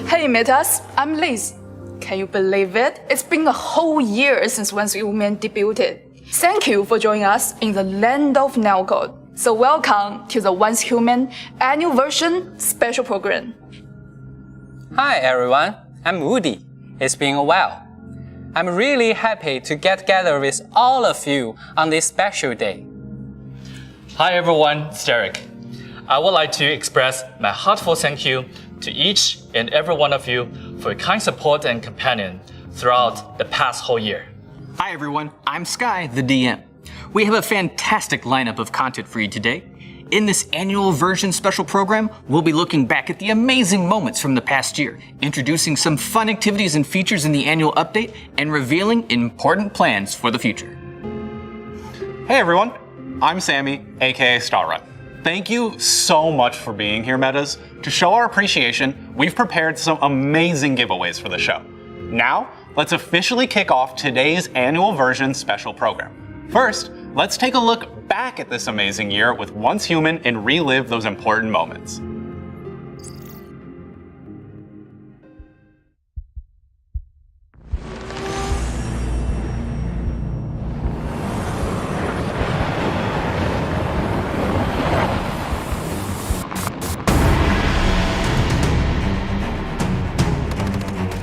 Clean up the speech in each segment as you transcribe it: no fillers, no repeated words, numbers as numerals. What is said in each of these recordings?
Hey Metas, I'm Liz. Can you believe it? It's been a whole year since Once Human debuted. Thank you for joining us in the land of Nelcode. So welcome to the Once Human annual version special program. Hi everyone, I'm Woody. It's been a while. I'm really happy to get together with all of you on this special day. Hi everyone, it's Derek. I would like to express my heartfelt thank you to each and every one of you for your kind support and companion throughout the past whole year. Hi everyone, I'm Sky, the DM. We have a fantastic lineup of content for you today. In this annual version special program, we'll be looking back at the amazing moments from the past year, introducing some fun activities and features in the annual update, and revealing important plans for the future. Hey everyone, I'm Sammy, aka Starrun. Thank you so much for being here, Metas. To show our appreciation, we've prepared some amazing giveaways for the show. Now, let's officially kick off today's annual version special program. First, let's take a look back at this amazing year with Once Human and relive those important moments.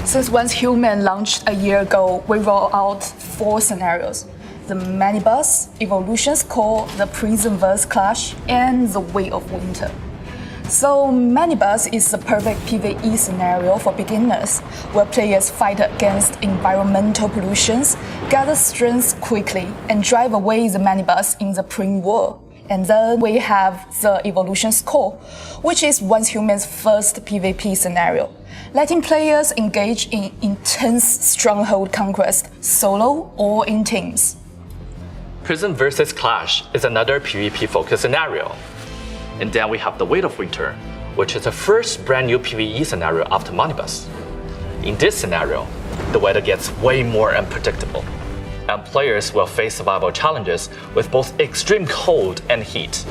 Since Once Human launched a year ago, we rolled out 4 scenarios: the Manibus, Evolution's Core, the Prismverse Clash, and the Way of Winter. So Manibus is the perfect PvE scenario for beginners, where players fight against environmental pollutions, gather strength quickly, and drive away the Manibus in the Prim War. And then we have the Evolution's Core, which is Once Human's first PvP scenario, letting players engage in intense stronghold conquest, solo or in teams. Prism vs. Clash is another PvP-focused scenario. And then we have the Way of Winter, which is the first brand new PvE scenario after Manibus. In this scenario, the weather gets way more unpredictable, and players will face survival challenges with both extreme cold and heat.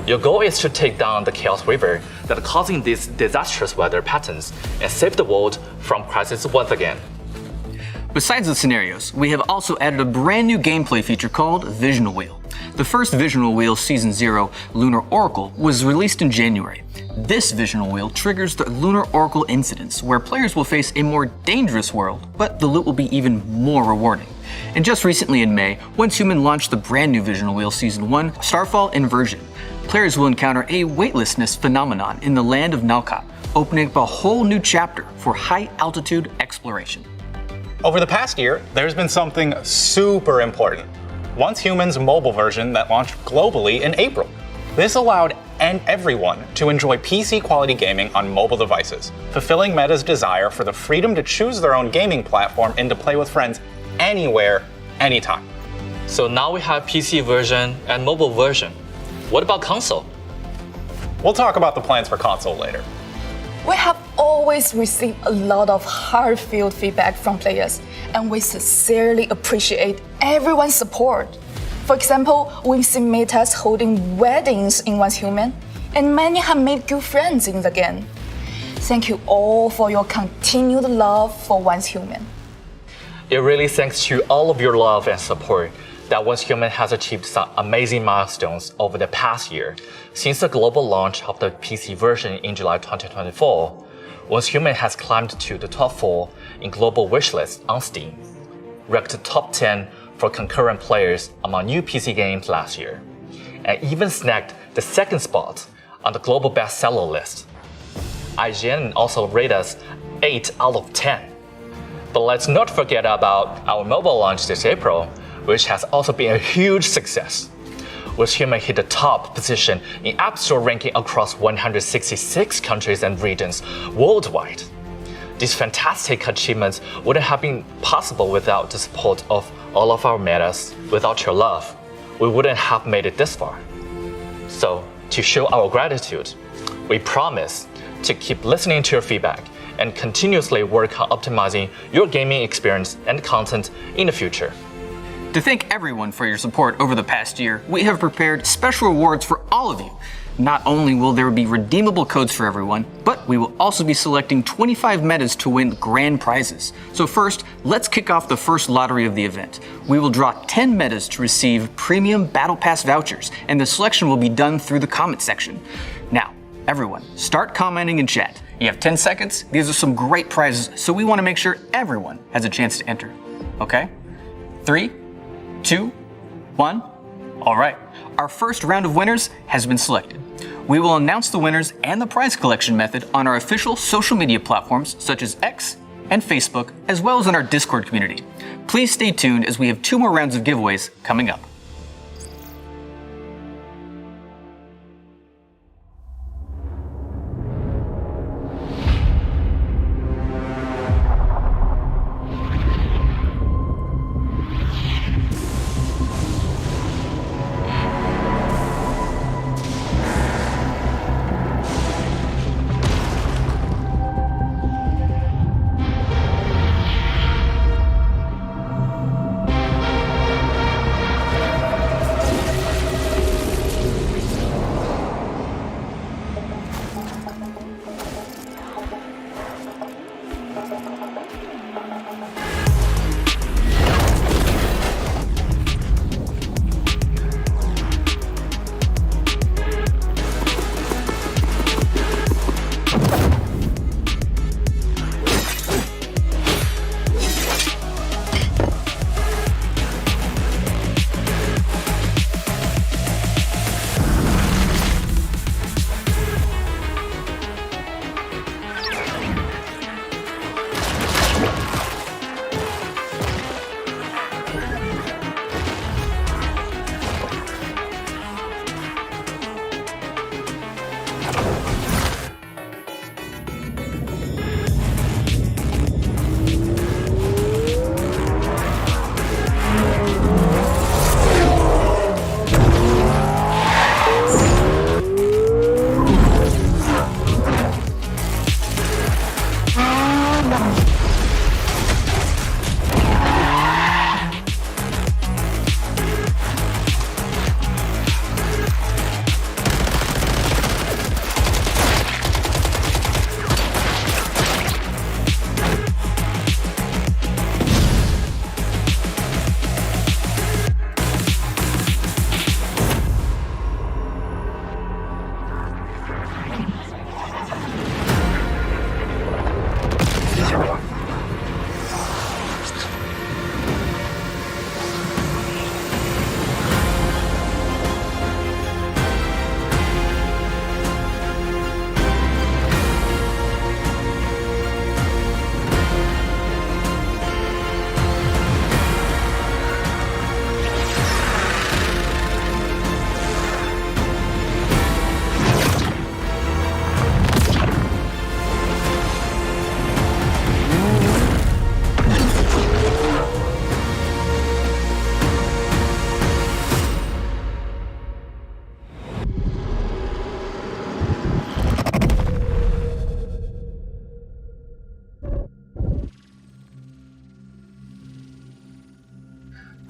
Your goal is to take down the Chaos River that are causing these disastrous weather patterns and save the world from crisis once again. Besides the scenarios, we have also added a brand new gameplay feature called Visional Wheel. The first Visional Wheel Season 0, Lunar Oracle, was released in January. This Visional Wheel triggers the Lunar Oracle incidents, where players will face a more dangerous world, but the loot will be even more rewarding. And just recently in May, Once Human launched the brand new Visional Wheel Season 1, Starfall Inversion. Players will encounter a weightlessness phenomenon in the land of Nalkot, opening up a whole new chapter for high-altitude exploration. Over the past year, there's been something super important. Once Human's mobile version that launched globally in April. This allowed everyone to enjoy PC-quality gaming on mobile devices, fulfilling Meta's desire for the freedom to choose their own gaming platform and to play with friends anywhere, anytime. So now we have PC version and mobile version. What about console? We'll talk about the plans for console later. We have always received a lot of heartfelt feedback from players, and we sincerely appreciate everyone's support. For example, we've seen Metas holding weddings in Once Human, and many have made good friends in the game. Thank you all for your continued love for Once Human. It really thanks to all of your love and support that Once Human has achieved some amazing milestones over the past year. Since the global launch of the PC version in July 2024, Once Human has climbed to the top 4 in global wishlist on Steam, ranked top 10 for concurrent players among new PC games last year, and even snagged the 2nd spot on the global bestseller list. IGN also rated us 8 out of 10. But let's not forget about our mobile launch this April, which has also been a huge success. Once Human hit the top position in App Store ranking across 166 countries and regions worldwide. These fantastic achievements wouldn't have been possible without the support of all of our metas. Without your love, we wouldn't have made it this far. So, to show our gratitude, we promise to keep listening to your feedback and continuously work on optimizing your gaming experience and content in the future. To thank everyone for your support over the past year, we have prepared special rewards for all of you. Not only will there be redeemable codes for everyone, but we will also be selecting 25 metas to win grand prizes. So first, let's kick off the first lottery of the event. We will draw 10 metas to receive premium Battle Pass vouchers, and the selection will be done through the comment section. Now, everyone, start commenting in chat. You have 10 seconds. These are some great prizes, so we want to make sure everyone has a chance to enter. Okay? 3, 2, 1. All right. Our first round of winners has been selected. We will announce the winners and the prize collection method on our official social media platforms such as X and Facebook, as well as in our Discord community. Please stay tuned as we have 2 more rounds of giveaways coming up.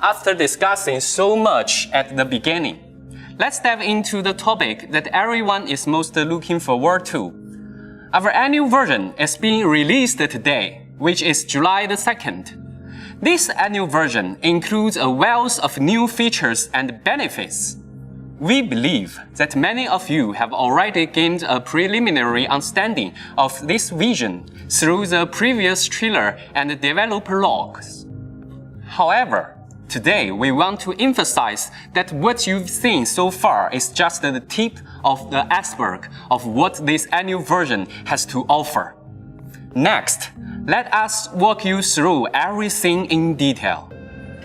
After discussing so much at the beginning, let's dive into the topic that everyone is most looking forward to. Our annual version is being released today, which is July the 2nd. This annual version includes a wealth of new features and benefits. We believe that many of you have already gained a preliminary understanding of this vision through the previous trailer and developer logs. However, today we want to emphasize that what you've seen so far is just the tip of the iceberg of what this annual version has to offer. Next, let us walk you through everything in detail.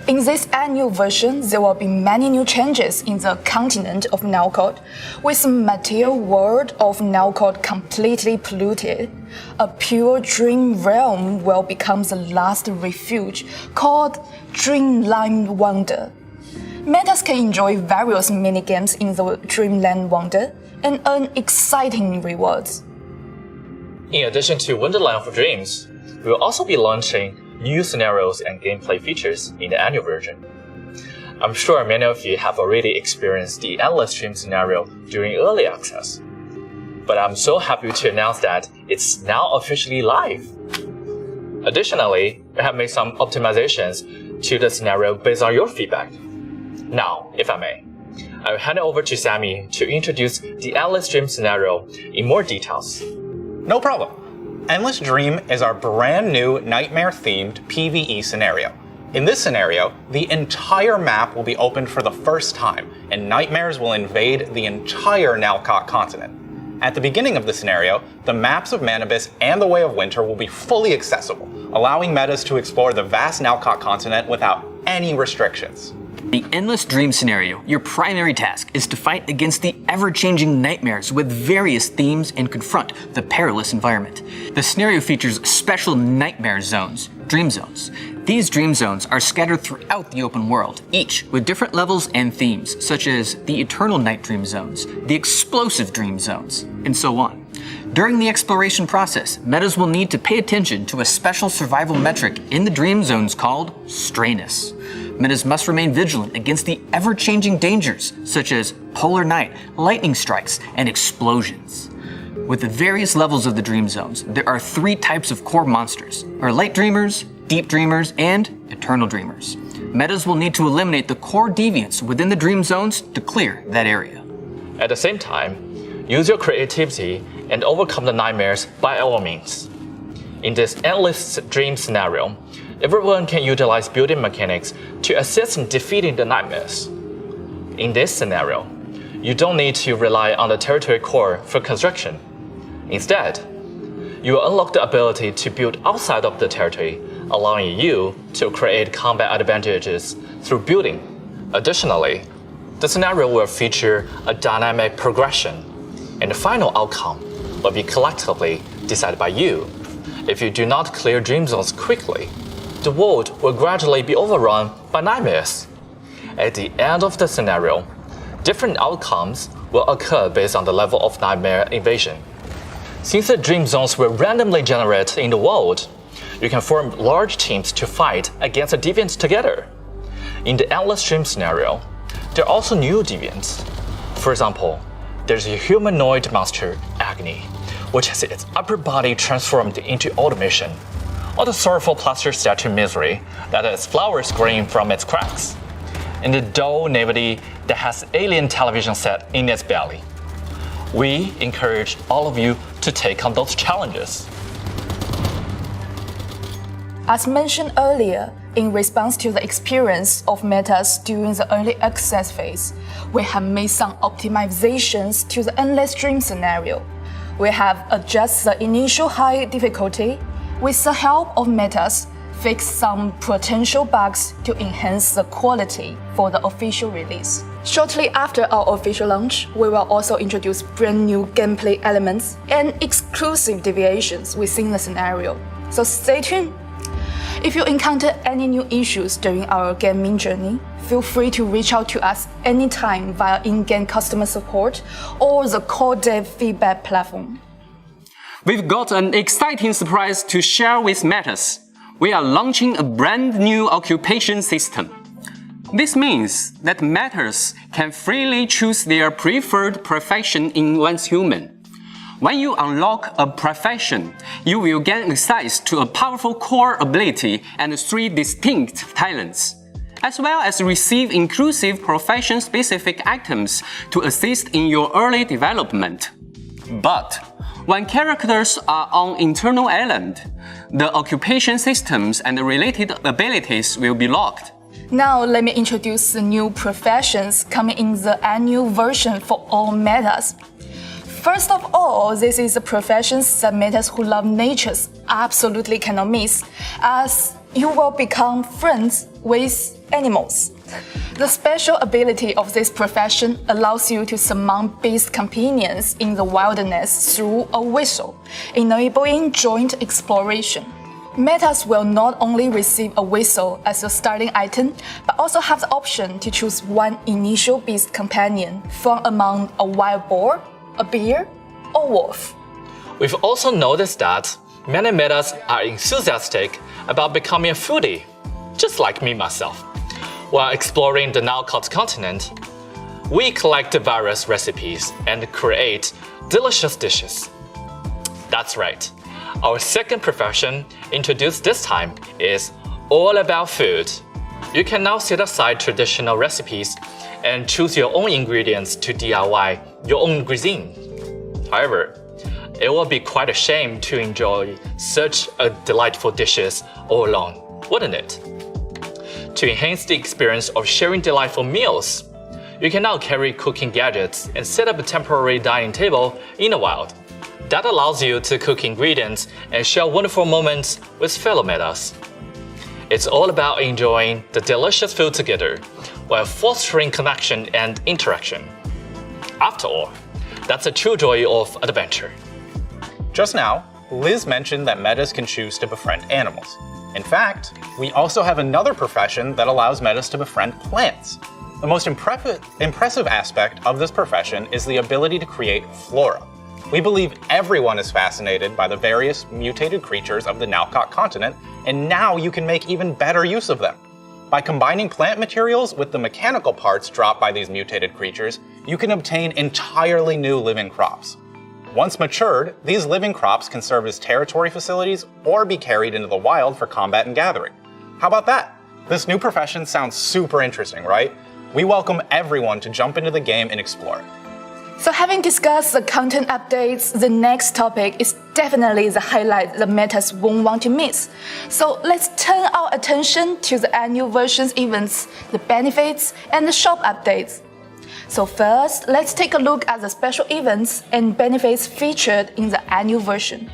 In this annual version, there will be many new changes in the continent of Nelcode, with the material world of Nelcode completely polluted. A pure dream realm will become the last refuge, called Dreamland Wonder. Metas can enjoy various minigames in the Dreamland Wonder and earn exciting rewards. In addition to Wonderland for Dreams, we will also be launching new scenarios and gameplay features in the annual version. I'm sure many of you have already experienced the endless dream scenario during early access. But I'm so happy to announce that it's now officially live. Additionally, we have made some optimizations to the scenario based on your feedback. Now, if I may, I will hand it over to Sammy to introduce the endless dream scenario in more details. No problem. Endless Dream is our brand new nightmare-themed PvE scenario. In this scenario, the entire map will be opened for the first time, and nightmares will invade the entire Nalcott continent. At the beginning of the scenario, the maps of Manibus and the Way of Winter will be fully accessible, allowing metas to explore the vast Nalcott continent without any restrictions. The Endless Dream scenario, your primary task is to fight against the ever-changing nightmares with various themes and confront the perilous environment. The scenario features special nightmare zones, dream zones. These dream zones are scattered throughout the open world, each with different levels and themes, such as the Eternal Night Dream Zones, the Explosive Dream Zones, and so on. During the exploration process, metas will need to pay attention to a special survival metric in the dream zones called strayness. Metas must remain vigilant against the ever-changing dangers, such as polar night, lightning strikes, and explosions. With the various levels of the dream zones, there are 3 types of core monsters, or light dreamers, deep dreamers, and eternal dreamers. Metas will need to eliminate the core deviants within the dream zones to clear that area. At the same time, use your creativity and overcome the nightmares by all means. In this endless dream scenario, everyone can utilize building mechanics to assist in defeating the nightmares. In this scenario, you don't need to rely on the territory core for construction. Instead, you will unlock the ability to build outside of the territory, allowing you to create combat advantages through building. Additionally, the scenario will feature a dynamic progression, and the final outcome will be collectively decided by you. If you do not clear dream zones quickly, the world will gradually be overrun by nightmares. At the end of the scenario, different outcomes will occur based on the level of nightmare invasion. Since the dream zones will randomly generate in the world, you can form large teams to fight against the deviants together. In the endless dream scenario, there are also new deviants. For example, there's a humanoid monster, Agni, which has its upper body transformed into automation, or the sorrowful plaster statue Misery that has flowers growing from its cracks, and the dull naivety that has alien television set in its belly. We encourage all of you to take on those challenges. As mentioned earlier, in response to the experience of metas during the early access phase, we have made some optimizations to the endless dream scenario. We have adjusted the initial high difficulty. With the help of metas, fix some potential bugs to enhance the quality for the official release. Shortly after our official launch, we will also introduce brand new gameplay elements and exclusive deviations within the scenario. So stay tuned. If you encounter any new issues during our gaming journey, feel free to reach out to us anytime via in-game customer support or the core dev feedback platform. We've got an exciting surprise to share with metas. We are launching a brand new occupation system. This means that metas can freely choose their preferred profession in one's human. When you unlock a profession, you will gain access to a powerful core ability and 3 distinct talents, as well as receive inclusive profession-specific items to assist in your early development. But when characters are on internal island, the occupation systems and the related abilities will be locked. Now let me introduce the new professions coming in the annual version for all metas. First of all, this is the professions that metas who love nature absolutely cannot miss, as you will become friends with animals. The special ability of this profession allows you to summon beast companions in the wilderness through a whistle, enabling joint exploration. Metas will not only receive a whistle as a starting item, but also have the option to choose one initial beast companion from among a wild boar, a bear, or wolf. We've also noticed that many metas are enthusiastic about becoming a foodie, just like me myself. While exploring the now-called continent, we collect various recipes and create delicious dishes. That's right. Our second profession, introduced this time, is all about food. You can now set aside traditional recipes and choose your own ingredients to DIY your own cuisine. However, it will be quite a shame to enjoy such a delightful dishes all alone, wouldn't it? To enhance the experience of sharing delightful meals, you can now carry cooking gadgets and set up a temporary dining table in the wild. That allows you to cook ingredients and share wonderful moments with fellow metas. It's all about enjoying the delicious food together while fostering connection and interaction. After all, that's a true joy of adventure. Just now, Liz mentioned that metas can choose to befriend animals. In fact, we also have another profession that allows metas to befriend plants. The most impressive aspect of this profession is the ability to create flora. We believe everyone is fascinated by the various mutated creatures of the now-caught continent, and now you can make even better use of them. By combining plant materials with the mechanical parts dropped by these mutated creatures, you can obtain entirely new living crops. Once matured, these living crops can serve as territory facilities or be carried into the wild for combat and gathering. How about that? This new profession sounds super interesting, right? We welcome everyone to jump into the game and explore it. So having discussed the content updates, the next topic is definitely the highlight the metas won't want to miss. So let's turn our attention to the annual version's events, the benefits, and the shop updates. So first, let's take a look at the special events and benefits featured in the annual version.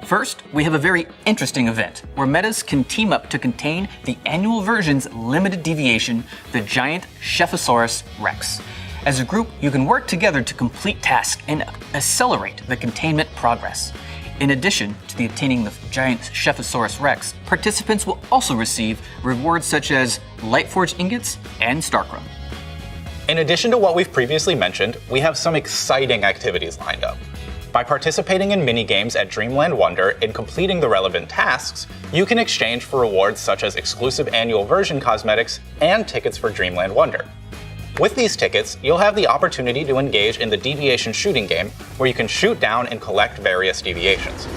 First, we have a very interesting event where metas can team up to contain the annual version's limited deviation, the giant Chephosaurus Rex. As a group, you can work together to complete tasks and accelerate the containment progress. In addition to the attaining the giant Chephosaurus Rex, participants will also receive rewards such as Lightforge ingots and Starchrome. In addition to what we've previously mentioned, we have some exciting activities lined up. By participating in minigames at Dreamland Wonder and completing the relevant tasks, you can exchange for rewards such as exclusive annual version cosmetics and tickets for Dreamland Wonder. With these tickets, you'll have the opportunity to engage in the deviation shooting game, where you can shoot down and collect various deviations.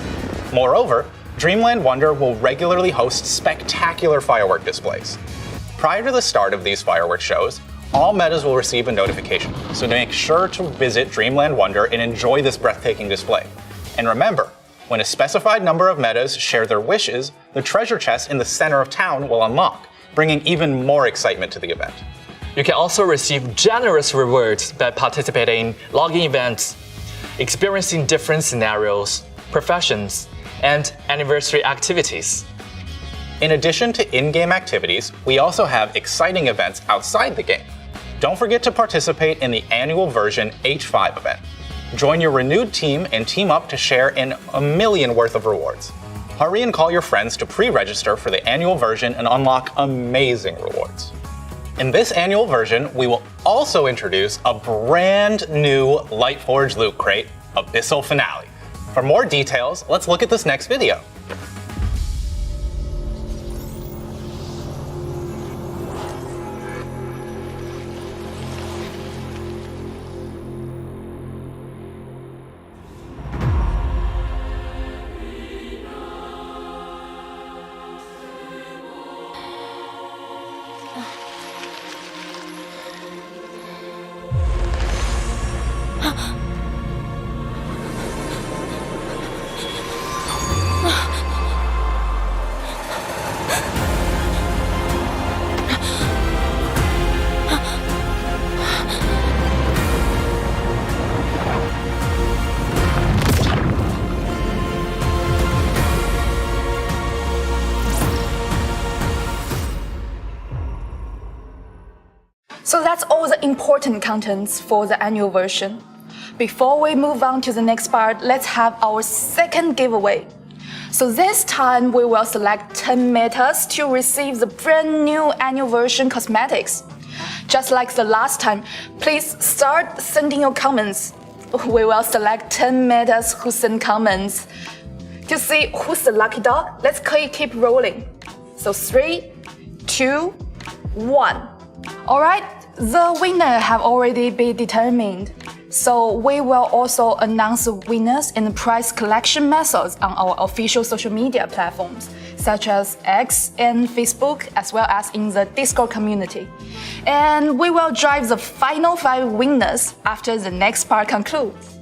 Moreover, Dreamland Wonder will regularly host spectacular firework displays. Prior to the start of these firework shows, all metas will receive a notification, so make sure to visit Dreamland Wonder and enjoy this breathtaking display. And remember, when a specified number of metas share their wishes, the treasure chest in the center of town will unlock, bringing even more excitement to the event. You can also receive generous rewards by participating in logging events, experiencing different scenarios, professions, and anniversary activities. In addition to in-game activities, we also have exciting events outside the game. Don't forget to participate in the annual version H5 event. Join your renewed team and team up to share in $1 million worth of rewards. Hurry and call your friends to pre-register for the annual version and unlock amazing rewards. In this annual version, we will also introduce a brand new Lightforge loot crate, Abyssal Finale. For more details, let's look at this next video. So that's all the important contents for the annual version. Before we move on to the next part, let's have our second giveaway. So this time we will select 10 metas to receive the brand new annual version cosmetics. Just like the last time, please start sending your comments. We will select 10 metas who send comments. To see who's the lucky dog, let's keep rolling. So 3, 2, 1. Alright, the winner have already been determined. So we will also announce the winners and the prize collection methods on our official social media platforms, such as X and Facebook, as well as in the Discord community. And we will drive the final 5 winners after the next part concludes.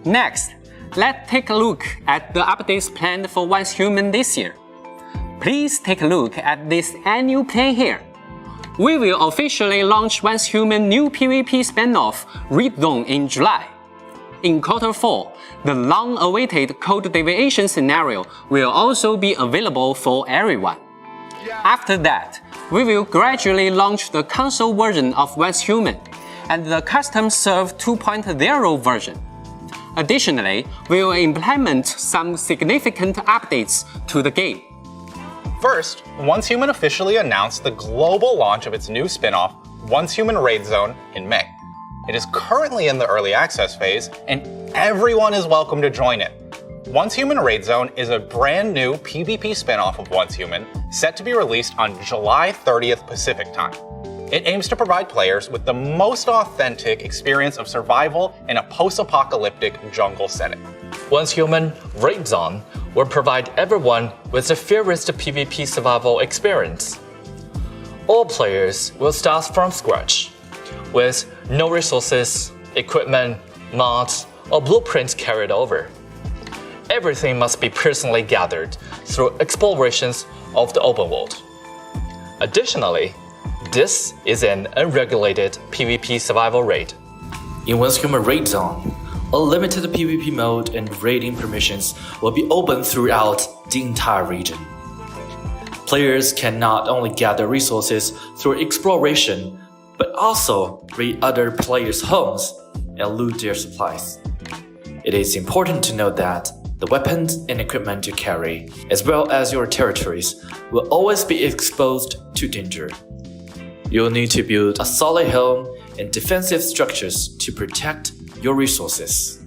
Next, let's take a look at the updates planned for Once Human this year. Please take a look at this annual plan here. We will officially launch Once Human new PvP spin-off, Red Zone, in July. In Quarter 4, the long-awaited Code Deviation scenario will also be available for everyone. After that, we will gradually launch the console version of Once Human and the custom serve 2.0 version. Additionally, we will implement some significant updates to the game. First, Once Human officially announced the global launch of its new spin-off, Once Human Raid Zone, in May. It is currently in the early access phase, and everyone is welcome to join it. Once Human Raid Zone is a brand new PvP spin-off of Once Human, set to be released on July 30th Pacific Time. It aims to provide players with the most authentic experience of survival in a post-apocalyptic jungle setting. Once Human Raid Zone will provide everyone with the fairest PvP survival experience. All players will start from scratch, with no resources, equipment, mods, or blueprints carried over. Everything must be personally gathered through explorations of the open world. Additionally, this is an unregulated PvP survival raid. In Once Human Raid Zone, a limited PvP mode and raiding permissions will be open throughout the entire region. Players can not only gather resources through exploration, but also raid other players' homes and loot their supplies. It is important to note that the weapons and equipment you carry, as well as your territories, will always be exposed to danger. You'll need to build a solid home and defensive structures to protect your resources.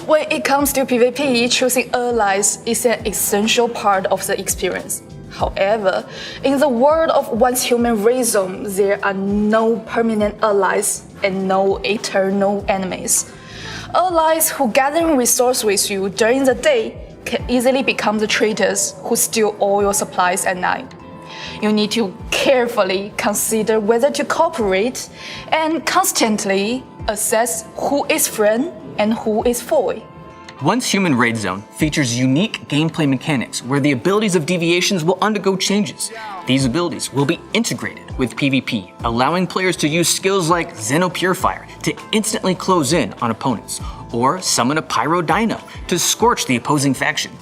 When it comes to PvP, choosing allies is an essential part of the experience. However, in the world of Once Human Raid Zone, there are no permanent allies and no eternal enemies. Allies who gather resources with you during the day can easily become the traitors who steal all your supplies at night. You need to carefully consider whether to cooperate and constantly assess who is friend and who is foe. Once Human Raid Zone features unique gameplay mechanics where the abilities of deviations will undergo changes. These abilities will be integrated with PvP, allowing players to use skills like Xeno Purifier to instantly close in on opponents, or summon a Pyro Dino to scorch the opposing faction.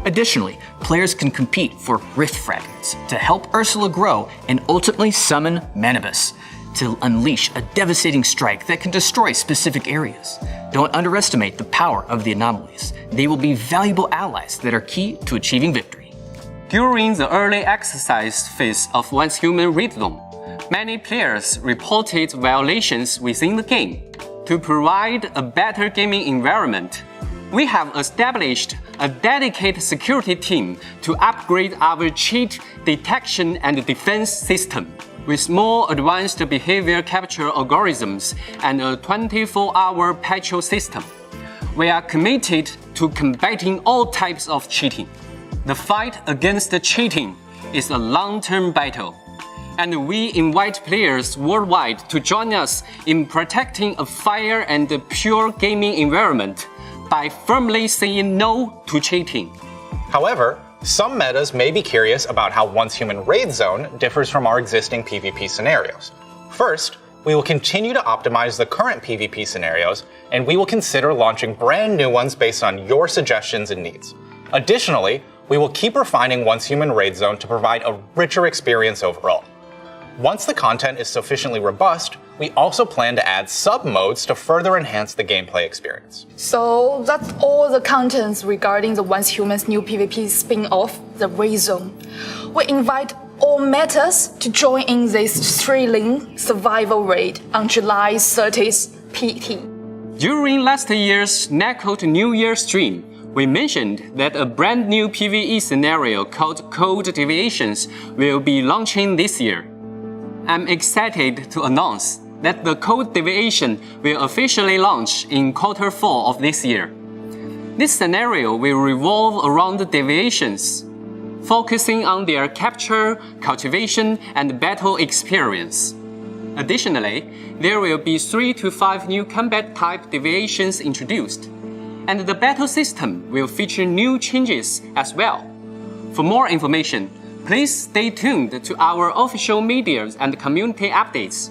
Additionally, players can compete for Rift Fragments to help Ursula grow and ultimately summon Manibus to unleash a devastating strike that can destroy specific areas. Don't underestimate the power of the anomalies. They will be valuable allies that are key to achieving victory. During the early exercise phase of Once Human Raid Zone, many players reported violations within the game. To provide a better gaming environment, we have established a dedicated security team to upgrade our cheat detection and defense system. With more advanced behavior capture algorithms and a 24-hour patrol system, we are committed to combating all types of cheating. The fight against cheating is a long-term battle, and we invite players worldwide to join us in protecting a fair and pure gaming environment by firmly saying no to cheating. However, some metas may be curious about how Once Human Raid Zone differs from our existing PvP scenarios. First, we will continue to optimize the current PvP scenarios, and we will consider launching brand new ones based on your suggestions and needs. Additionally, we will keep refining Once Human Raid Zone to provide a richer experience overall. Once the content is sufficiently robust, we also plan to add sub-modes to further enhance the gameplay experience. So that's all the contents regarding the Once Human's new PvP spin-off, the Raid Zone. We invite all metas to join in this thrilling survival raid on July 30th PT. During last year's Netcode New Year stream, We mentioned that a brand new PvE scenario called Code Deviations will be launching this year. I'm excited to announce that the Code Deviation will officially launch in Q4 of this year. This scenario will revolve around the deviations, focusing on their capture, cultivation, and battle experience. Additionally, there will be 3 to 5 new combat type deviations introduced, and the battle system will feature new changes as well. For more information, please stay tuned to our official media and community updates.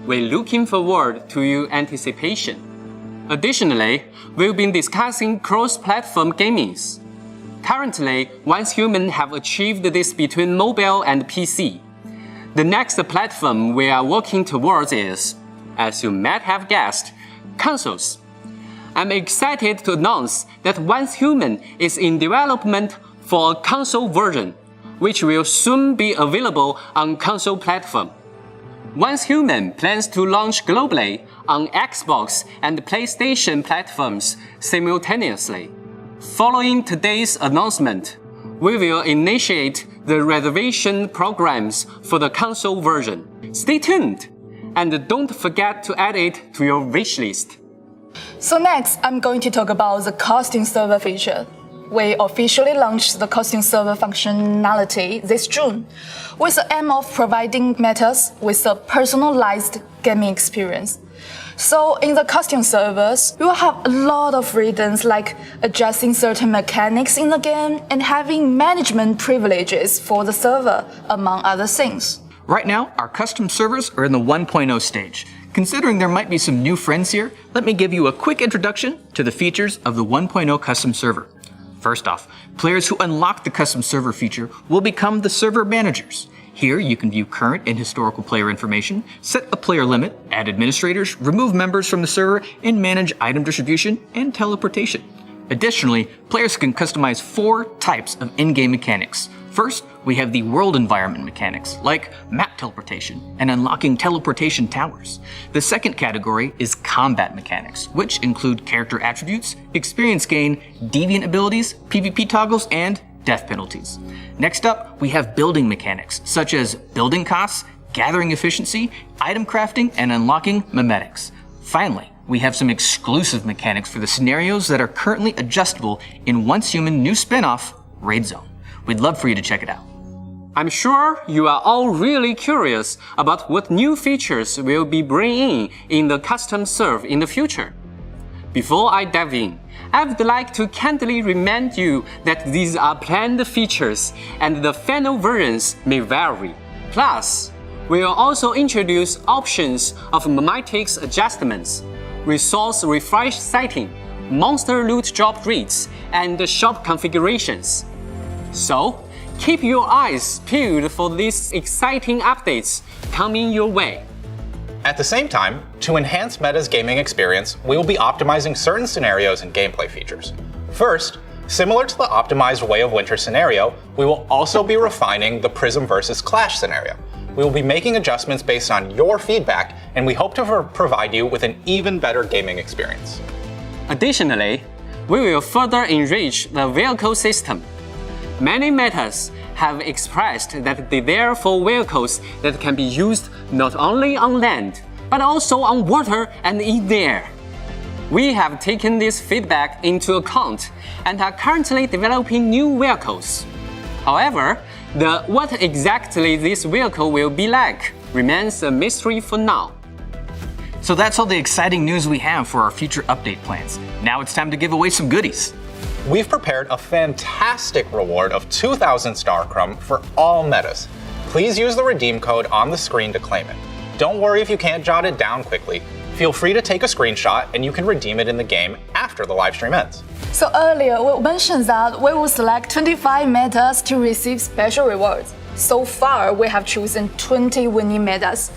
We're looking forward to your anticipation. Additionally, we've been discussing cross-platform gamings. Currently, Once Human have achieved this between mobile and PC. The next platform we are working towards is, as you might have guessed, consoles. I'm excited to announce that Once Human is in development for a console version, which will soon be available on console platform. Once Human plans to launch globally on Xbox and PlayStation platforms simultaneously. Following today's announcement, we will initiate the reservation programs for the console version. Stay tuned, and don't forget to add it to your wishlist. So next, I'm going to talk about the costume server feature. We officially launched the costume server functionality this June, with the aim of providing metas with a personalized gaming experience. So in the costume servers, we will have a lot of freedoms like adjusting certain mechanics in the game and having management privileges for the server, among other things. Right now, our custom servers are in the 1.0 stage. Considering there might be some new friends here, let me give you a quick introduction to the features of the 1.0 custom server. First off, players who unlock the custom server feature will become the server managers. Here you can view current and historical player information, set a player limit, add administrators, remove members from the server, and manage item distribution and teleportation. Additionally, players can customize 4 types of in-game mechanics. First, we have the world environment mechanics, like map teleportation and unlocking teleportation towers. The second category is combat mechanics, which include character attributes, experience gain, deviant abilities, PvP toggles, and death penalties. Next up, we have building mechanics, such as building costs, gathering efficiency, item crafting, and unlocking memetics. Finally, we have some exclusive mechanics for the scenarios that are currently adjustable in Once Human new spin-off, Raid Zone. We'd love for you to check it out. I'm sure you are all really curious about what new features we'll be bringing in the custom serve in the future. Before I dive in, I would like to candidly remind you that these are planned features and the final versions may vary. Plus, we'll also introduce options of memetics adjustments, resource refresh setting, monster loot drop rates, and shop configurations. So, keep your eyes peeled for these exciting updates coming your way. At the same time, to enhance Meta's gaming experience, we will be optimizing certain scenarios and gameplay features. First, similar to the optimized Way of Winter scenario, we will also be refining the Prism vs. Clash scenario. We will be making adjustments based on your feedback, and we hope to provide you with an even better gaming experience. Additionally, we will further enrich the vehicle system. Many metas have expressed that they are for vehicles that can be used not only on land, but also on water and in the air. We have taken this feedback into account and are currently developing new vehicles. However, what exactly this vehicle will be like remains a mystery for now. So that's all the exciting news we have for our future update plans. Now it's time to give away some goodies. We've prepared a fantastic reward of 2,000 Star Crumb for all metas. Please use the redeem code on the screen to claim it. Don't worry if you can't jot it down quickly. Feel free to take a screenshot and you can redeem it in the game after the live stream ends. So earlier, we mentioned that we will select 25 metas to receive special rewards. So far, we have chosen 20 winning metas.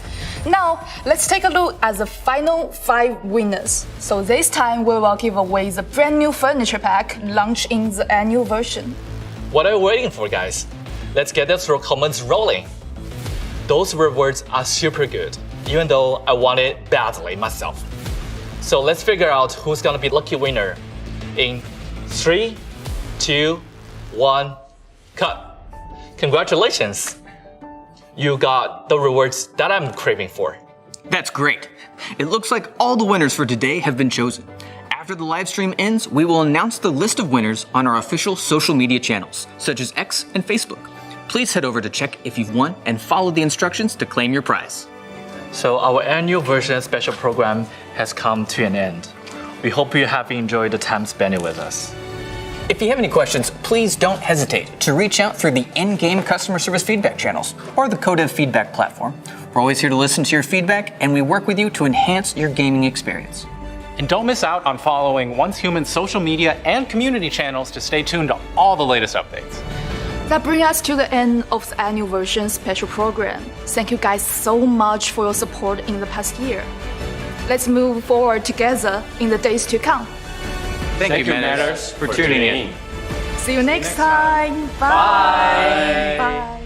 Now, let's take a look at the final 5 winners. So this time, we will give away the brand new furniture pack launched in the annual version. What are you waiting for, guys? Let's get the throw comments rolling. Those rewards are super good, even though I want it badly myself. So let's figure out who's gonna be lucky winner in 3, 2, 1, cut. Congratulations! You got the rewards that I'm craving for. That's great. It looks like all the winners for today have been chosen. After the live stream ends, we will announce the list of winners on our official social media channels, such as X and Facebook. Please head over to check if you've won and follow the instructions to claim your prize. So our annual version special program has come to an end. We hope you have enjoyed the time spent with us. If you have any questions, please don't hesitate to reach out through the in-game customer service feedback channels or the Codev feedback platform. We're always here to listen to your feedback, and we work with you to enhance your gaming experience. And don't miss out on following Once Human's social media and community channels to stay tuned to all the latest updates. That brings us to the end of the annual version special program. Thank you guys so much for your support in the past year. Let's move forward together in the days to come. Thank you, Matters, for tuning in. See you next time. Bye. Bye.